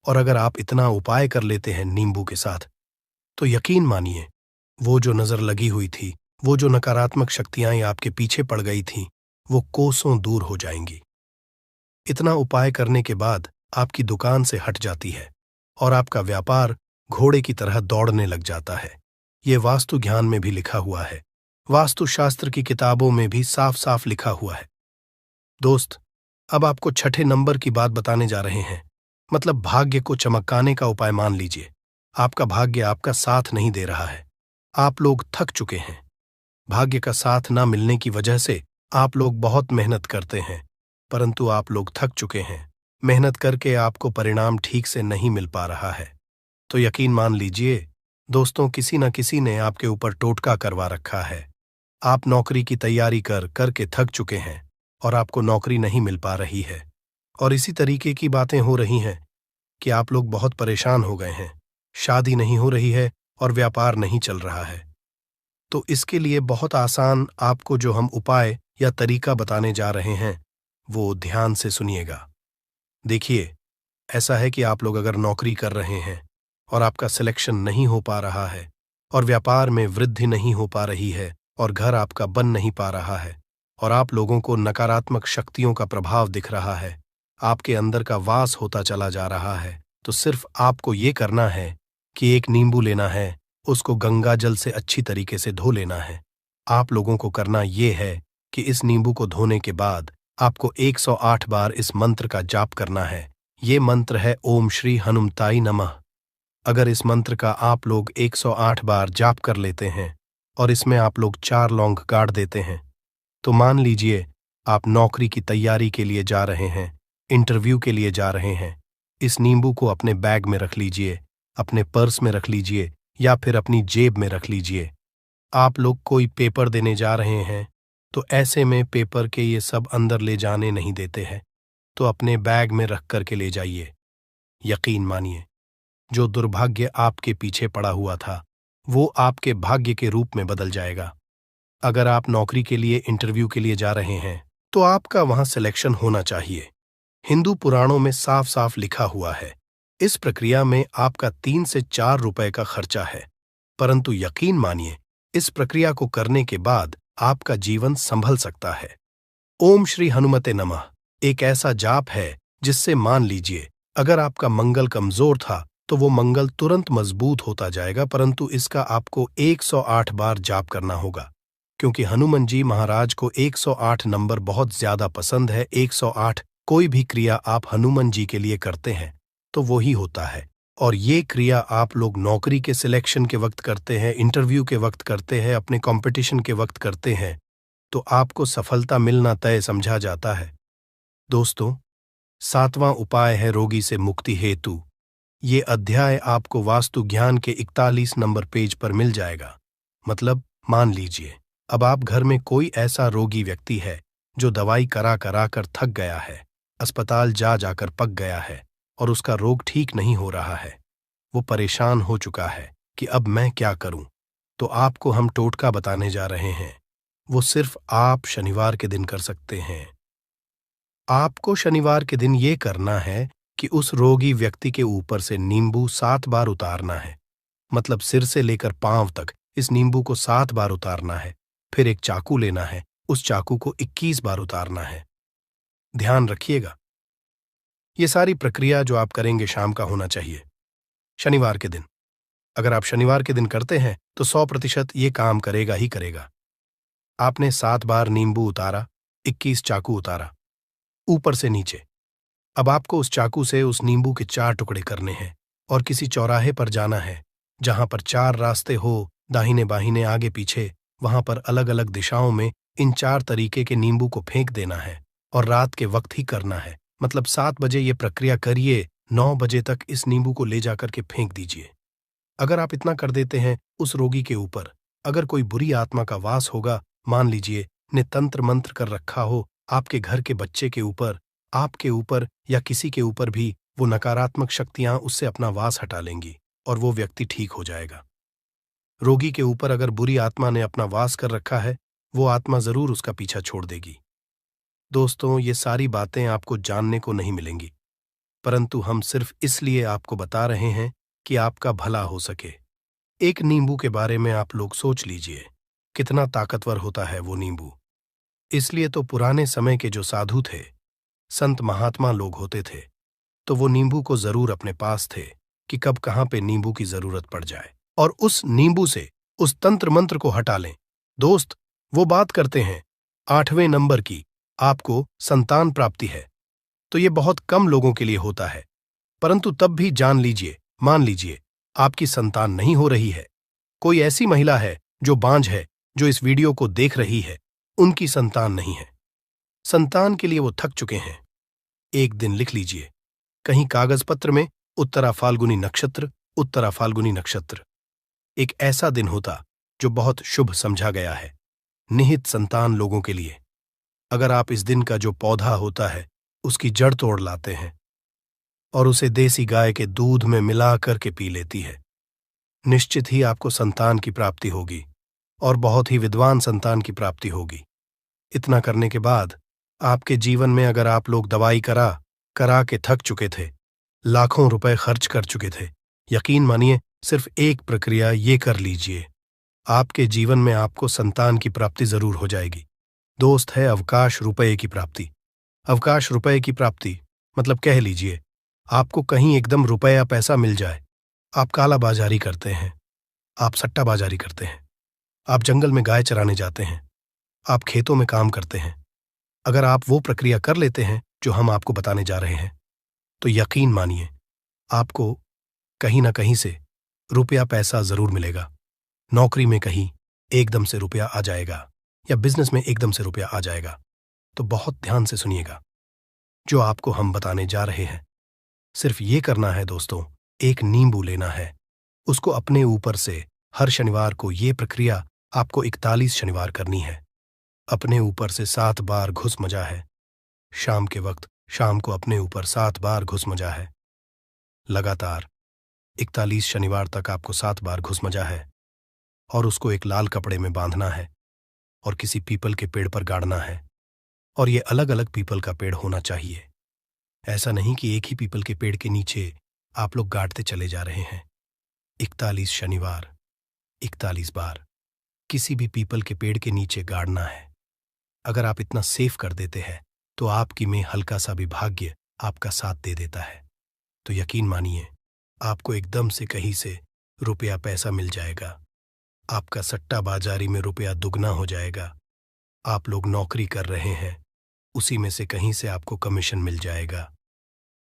और अगर आप इतना उपाय कर लेते हैं नींबू के साथ, तो यकीन मानिए वो जो नजर लगी हुई थी, वो जो नकारात्मक शक्तियां आपके पीछे पड़ गई थीं, वो कोसों दूर हो जाएंगी। इतना उपाय करने के बाद आपकी दुकान से हट जाती है और आपका व्यापार घोड़े की तरह दौड़ने लग जाता है। ये वास्तु ज्ञान में भी लिखा हुआ है, वास्तुशास्त्र की किताबों में भी साफ साफ लिखा हुआ है। दोस्त, अब आपको 6ठे नंबर की बात बताने जा रहे हैं, मतलब भाग्य को चमकाने का उपाय। मान लीजिए आपका भाग्य आपका साथ नहीं दे रहा है, आप लोग थक चुके हैं। भाग्य का साथ ना मिलने की वजह से आप लोग बहुत मेहनत करते हैं, परंतु आप लोग थक चुके हैं। मेहनत करके आपको परिणाम ठीक से नहीं मिल पा रहा है। तो यकीन मान लीजिए दोस्तों, किसी न किसी ने आपके ऊपर टोटका करवा रखा है। आप नौकरी की तैयारी करके थक चुके हैं और आपको नौकरी नहीं मिल पा रही है, और इसी तरीके की बातें हो रही हैं कि आप लोग बहुत परेशान हो गए हैं। शादी नहीं हो रही है और व्यापार नहीं चल रहा है। तो इसके लिए बहुत आसान आपको जो हम उपाय या तरीका बताने जा रहे हैं वो ध्यान से सुनिएगा। देखिए, ऐसा है कि आप लोग अगर नौकरी कर रहे हैं और आपका सिलेक्शन नहीं हो पा रहा है और व्यापार में वृद्धि नहीं हो पा रही है और घर आपका बन नहीं पा रहा है और आप लोगों को नकारात्मक शक्तियों का प्रभाव दिख रहा है, आपके अंदर का वास होता चला जा रहा है, तो सिर्फ आपको ये करना है कि एक नींबू लेना है, उसको गंगा जल से अच्छी तरीके से धो लेना है। आप लोगों को करना ये है कि इस नींबू को धोने के बाद आपको 108 बार इस मंत्र का जाप करना है। ये मंत्र है ओम श्री हनुमताई नमः। अगर इस मंत्र का आप लोग 108 बार जाप कर लेते हैं और इसमें आप लोग 4 लौंग गाड़ देते हैं, तो मान लीजिए आप नौकरी की तैयारी के लिए जा रहे हैं, इंटरव्यू के लिए जा रहे हैं। इस नींबू को अपने बैग में रख लीजिए, अपने पर्स में रख लीजिए या फिर अपनी जेब में रख लीजिए। आप लोग कोई पेपर देने जा रहे हैं तो ऐसे में पेपर के ये सब अंदर ले जाने नहीं देते हैं, तो अपने बैग में रख करके ले जाइए। यकीन मानिए, जो दुर्भाग्य आपके पीछे पड़ा हुआ था वो आपके भाग्य के रूप में बदल जाएगा। अगर आप नौकरी के लिए इंटरव्यू के लिए जा रहे हैं तो आपका वहां सिलेक्शन होना चाहिए। हिंदू पुराणों में साफ साफ लिखा हुआ है, इस प्रक्रिया में आपका 3 से 4 रुपए का खर्चा है, परंतु यकीन मानिए इस प्रक्रिया को करने के बाद आपका जीवन संभल सकता है। ओम श्री हनुमते नमः एक ऐसा जाप है जिससे मान लीजिए अगर आपका मंगल कमजोर था तो वो मंगल तुरंत मजबूत होता जाएगा, परंतु इसका आपको 108 बार जाप करना होगा, क्योंकि हनुमान जी महाराज को 108 नंबर बहुत ज्यादा पसंद है। 108 कोई भी क्रिया आप हनुमान जी के लिए करते हैं तो वो ही होता है, और ये क्रिया आप लोग नौकरी के सिलेक्शन के वक्त करते हैं, इंटरव्यू के वक्त करते हैं, अपने कंपटीशन के वक्त करते हैं, तो आपको सफलता मिलना तय समझा जाता है। दोस्तों, 7वां उपाय है रोगी से मुक्ति हेतु। ये अध्याय आपको वास्तु ज्ञान के 41 नंबर पेज पर मिल जाएगा। मतलब मान लीजिए अब आप घर में कोई ऐसा रोगी व्यक्ति है जो दवाई करा करा कर थक गया है, अस्पताल जा जाकर पक गया है और उसका रोग ठीक नहीं हो रहा है। वो परेशान हो चुका है कि अब मैं क्या करूं। तो आपको हम टोटका बताने जा रहे हैं, वो सिर्फ आप शनिवार के दिन कर सकते हैं। आपको शनिवार के दिन ये करना है कि उस रोगी व्यक्ति के ऊपर से नींबू 7 बार उतारना है। मतलब सिर से लेकर पांव तक इस नींबू को 7 बार उतारना है। फिर एक चाकू लेना है, उस चाकू को 21 बार उतारना है। ध्यान रखिएगा, ये सारी प्रक्रिया जो आप करेंगे शाम का होना चाहिए, शनिवार के दिन। अगर आप शनिवार के दिन करते हैं तो 100% ये काम करेगा ही करेगा। आपने 7 बार नींबू उतारा, 21 चाकू उतारा, ऊपर से नीचे। अब आपको उस चाकू से उस नींबू के 4 टुकड़े करने हैं और किसी चौराहे पर जाना है जहां पर 4 रास्ते हो, दाहिने बाहिने आगे पीछे, वहां पर अलग अलग दिशाओं में इन 4 तरीके के नींबू को फेंक देना है और रात के वक्त ही करना है। मतलब 7 बजे ये प्रक्रिया करिए, 9 बजे तक इस नींबू को ले जाकर के फेंक दीजिए। अगर आप इतना कर देते हैं उस रोगी के ऊपर, अगर कोई बुरी आत्मा का वास होगा, मान लीजिए ने तंत्र मंत्र कर रखा हो आपके घर के बच्चे के ऊपर, आपके ऊपर या किसी के ऊपर भी, वो नकारात्मक शक्तियां उससे अपना वास हटा लेंगी और वो व्यक्ति ठीक हो जाएगा। रोगी के ऊपर अगर बुरी आत्मा ने अपना वास कर रखा है, वो आत्मा जरूर उसका पीछा छोड़ देगी। दोस्तों, ये सारी बातें आपको जानने को नहीं मिलेंगी, परंतु हम सिर्फ इसलिए आपको बता रहे हैं कि आपका भला हो सके। एक नींबू के बारे में आप लोग सोच लीजिए, कितना ताकतवर होता है वो नींबू। इसलिए तो पुराने समय के जो साधु थे, संत महात्मा लोग होते थे, तो वो नींबू को जरूर अपने पास थे कि कब कहां पे नींबू की जरूरत पड़ जाए और उस नींबू से उस तंत्र मंत्र को हटा लें। दोस्त, वो बात करते हैं 8वें नंबर की, आपको संतान प्राप्ति है, तो ये बहुत कम लोगों के लिए होता है, परंतु तब भी जान लीजिए, मान लीजिए आपकी संतान नहीं हो रही है, कोई ऐसी महिला है जो बांझ है, जो इस वीडियो को देख रही है, उनकी संतान नहीं है, संतान के लिए वो थक चुके हैं, एक दिन लिख लीजिए कहीं कागज पत्र में, उत्तरा फाल्गुनी नक्षत्र, उत्तरा फाल्गुनी नक्षत्र। एक ऐसा दिन होता जो बहुत शुभ समझा गया है निहित संतान लोगों के लिए। अगर आप इस दिन का जो पौधा होता है उसकी जड़ तोड़ लाते हैं और उसे देसी गाय के दूध में मिला करके पी लेती है, निश्चित ही आपको संतान की प्राप्ति होगी और बहुत ही विद्वान संतान की प्राप्ति होगी। इतना करने के बाद आपके जीवन में अगर आप लोग दवाई करा करा के थक चुके थे, लाखों रुपए खर्च कर चुके थे, यकीन मानिए सिर्फ एक प्रक्रिया ये कर लीजिए, आपके जीवन में आपको संतान की प्राप्ति जरूर हो जाएगी। दोस्त है अवकाश रुपए की प्राप्ति। अवकाश रुपए की प्राप्ति मतलब कह लीजिए आपको कहीं एकदम रुपया पैसा मिल जाए। आप काला बाजारी करते हैं, आप सट्टाबाजारी करते हैं, आप जंगल में गाय चराने जाते हैं, आप खेतों में काम करते हैं। अगर आप वो प्रक्रिया कर लेते हैं जो हम आपको बताने जा रहे हैं, तो यकीन मानिए आपको कहीं ना कहीं से रुपया पैसा जरूर मिलेगा। नौकरी में कहीं एकदम से रुपया आ जाएगा या बिजनेस में एकदम से रुपया आ जाएगा। तो बहुत ध्यान से सुनिएगा जो आपको हम बताने जा रहे हैं। सिर्फ ये करना है दोस्तों, एक नींबू लेना है, उसको अपने ऊपर से हर शनिवार को ये प्रक्रिया आपको 41 शनिवार करनी है। अपने ऊपर से 7 बार घुस मजा है। शाम के वक्त शाम को अपने ऊपर 7 बार घुस मजा है। लगातार 41 शनिवार तक आपको 7 बार घुस मजा है और उसको एक लाल कपड़े में बांधना है और किसी पीपल के पेड़ पर गाड़ना है। और ये अलग अलग पीपल का पेड़ होना चाहिए। ऐसा नहीं कि एक ही पीपल के पेड़ के नीचे आप लोग गाड़ते चले जा रहे हैं। 41 शनिवार 41 बार किसी भी पीपल के पेड़ के नीचे गाड़ना है। अगर आप इतना सेफ कर देते हैं तो आपकी में हल्का सा भी भाग्य आपका साथ दे देता है। तो यकीन मानिए आपको एकदम से कहीं से रुपया पैसा मिल जाएगा। आपका सट्टा बाजारी में रुपया दुगना हो जाएगा। आप लोग नौकरी कर रहे हैं, उसी में से कहीं से आपको कमीशन मिल जाएगा।